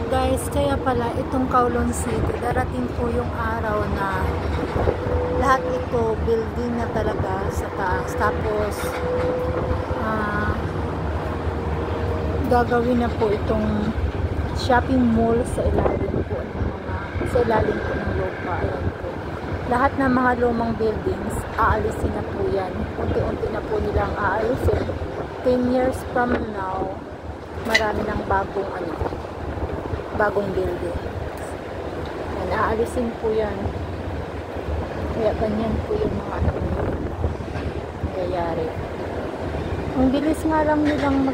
Guys, kaya pala itong Kowloon City, darating po yung araw na lahat ito building na talaga sa taas. Tapos gagawin na po itong shopping mall sa ilalim po ng lupa. Ayan po. Lahat ng mga lumang buildings, aalisin na po yan. Unti-unti na po nilang aalisin. 10 years from now, marami ng bagong building. Yan, aalisin po yan. Kaya ganyan po yung mga nangyayari. Ang bilis nga lang nilang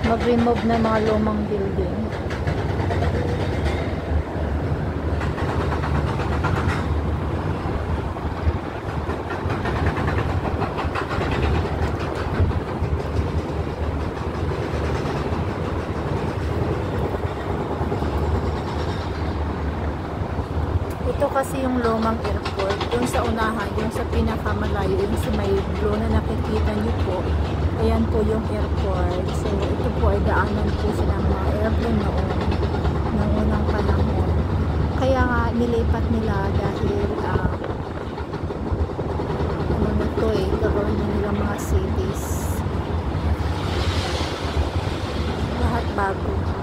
mag-remove na mga lumang building. Ito kasi yung lumang airport. Yung sa unahan, yung sa pinakamalayo, yung sa may blue na nakikita niyo po. Ayan po yung airport. So, ito po ay daanan po siya ng mga airplane noong unang panahon. Kaya nga, nilipat nila dahil gagawin nilang mga cities. Lahat bago.